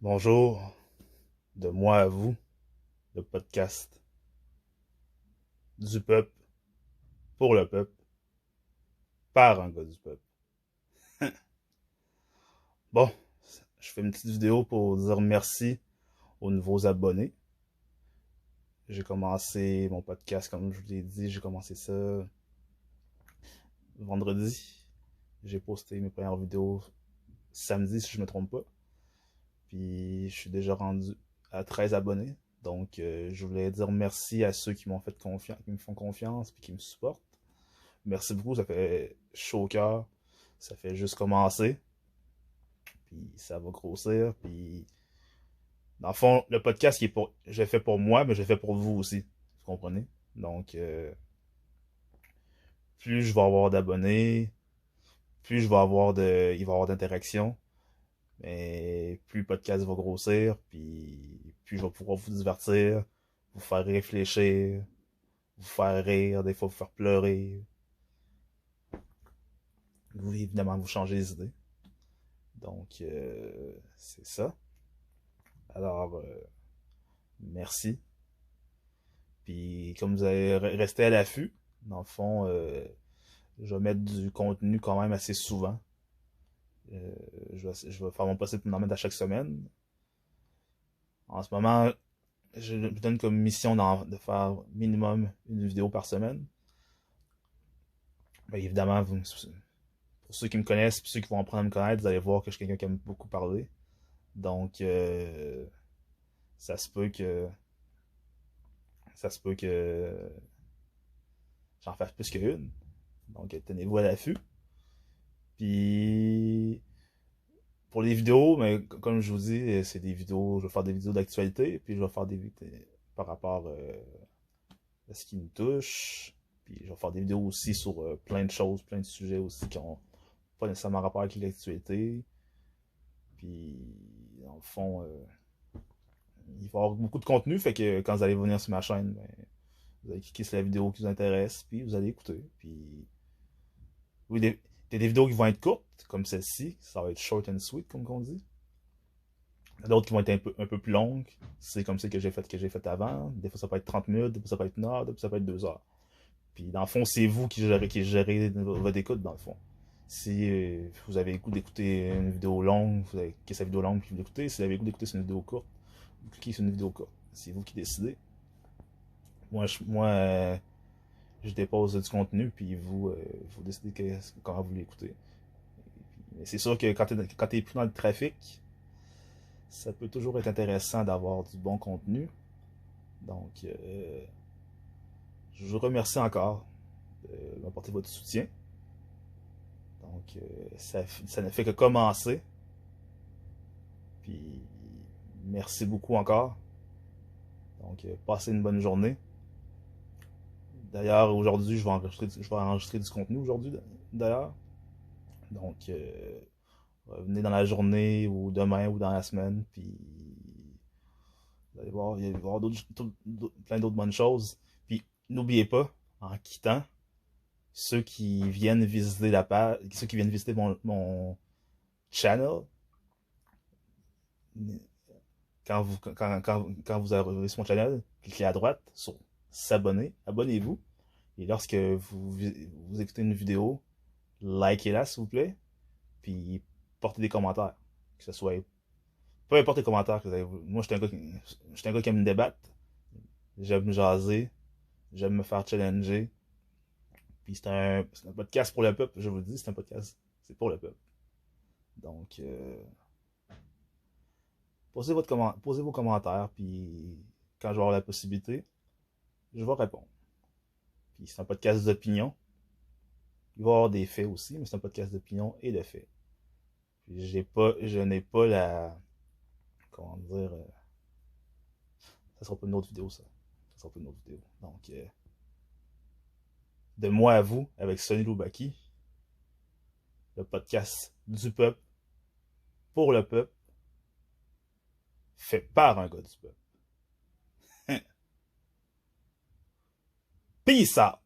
Bonjour, de moi à vous, le podcast du peuple, pour le peuple, par un gars du peuple. Bon, je fais une petite vidéo pour dire merci aux nouveaux abonnés. J'ai commencé mon podcast, comme je vous l'ai dit, j'ai commencé ça vendredi. J'ai posté mes premières vidéos samedi, si je me trompe pas. Puis je suis déjà rendu à 13 abonnés. Donc je voulais dire merci à ceux qui m'ont fait confiance, qui me font confiance, puis qui me supportent. Merci beaucoup, ça fait chaud au cœur. Ça fait juste commencer. Puis ça va grossir. Puis dans le fond, le podcast, je l'ai fait pour moi, mais je l'ai fait pour vous aussi. Vous comprenez? Donc, plus je vais avoir d'abonnés, plus je vais avoir il va y avoir d'interactions, mais plus le podcast va grossir, puis plus je vais pouvoir vous divertir, vous faire réfléchir, vous faire rire, des fois vous faire pleurer, vous évidemment vous changer les idées. Donc, c'est ça. Alors, merci. Puis comme vous allez rester à l'affût, dans le fond, je vais mettre du contenu quand même assez souvent. Euh, je vais faire mon possible pour en mettre à chaque semaine. En ce moment, je me donne comme mission de faire minimum une vidéo par semaine. Ben, évidemment, pour ceux qui me connaissent, et ceux qui vont apprendre à me connaître, vous allez voir que je suis quelqu'un qui aime beaucoup parler. Donc, ça se peut que ça se peut que j'en fasse plus qu'une. Donc, tenez-vous à l'affût. Puis, pour les vidéos, mais comme je vous dis, c'est des vidéos, je vais faire des vidéos d'actualité, puis je vais faire des vidéos par rapport à ce qui me touche. Puis je vais faire des vidéos aussi sur plein de choses, plein de sujets aussi qui ont pas nécessairement rapport avec l'actualité. Puis, dans le fond, il va y avoir beaucoup de contenu, fait que quand vous allez venir sur ma chaîne, ben, vous allez cliquer sur la vidéo qui vous intéresse, puis vous allez écouter. Puis, oui, des vidéos qui vont être courtes, comme celle-ci, ça va être short and sweet, comme on dit. D'autres qui vont être un peu plus longues. C'est comme ça que j'ai fait avant. Des fois, ça peut être 30 minutes, des fois, ça peut être une heure, des fois, ça peut être 2 heures. Puis, dans le fond, c'est vous qui gérez votre écoute, dans le fond. Si vous avez le goût d'écouter une vidéo longue, vous avez cliqué sur la vidéo longue, puis vous l'écoutez. Si vous avez le goût d'écouter sur une vidéo courte, vous cliquez sur une vidéo courte. C'est vous qui décidez. Je dépose du contenu, puis vous décidez comment vous l'écoutez. Mais c'est sûr que quand t'es pris dans le trafic, ça peut toujours être intéressant d'avoir du bon contenu. Donc, je vous remercie encore de m'apporter votre soutien. Donc, ça ne fait que commencer. Puis, merci beaucoup encore. Donc, passez une bonne journée. D'ailleurs, aujourd'hui, je vais enregistrer du contenu aujourd'hui, d'ailleurs. Donc, venez dans la journée ou demain ou dans la semaine. Puis, vous allez voir, il va y avoir plein d'autres bonnes choses. Puis, n'oubliez pas, en quittant, ceux qui viennent visiter mon channel, quand vous arrivez sur mon channel, cliquez à droite sur s'abonner, abonnez-vous. Et lorsque vous écoutez une vidéo, likez-la s'il vous plaît, puis portez des commentaires. Que ce soit, peu importe les commentaires que vous avez. Moi, je suis un gars qui aime me débattre, j'aime me jaser, j'aime me faire challenger. Puis c'est un podcast pour le peuple, je vous le dis, c'est un podcast, c'est pour le peuple. Donc, posez vos commentaires, puis quand je vais avoir la possibilité, je vais répondre. Puis c'est un podcast d'opinion. Il va y avoir des faits aussi, mais c'est un podcast d'opinion et de faits. Puis je n'ai pas la, comment dire, ça sera pas une autre vidéo ça. Ça sera pas une autre vidéo. Donc, de moi à vous, avec Sonny Loubaki, le podcast du peuple, pour le peuple, fait par un gars du peuple. Peace out!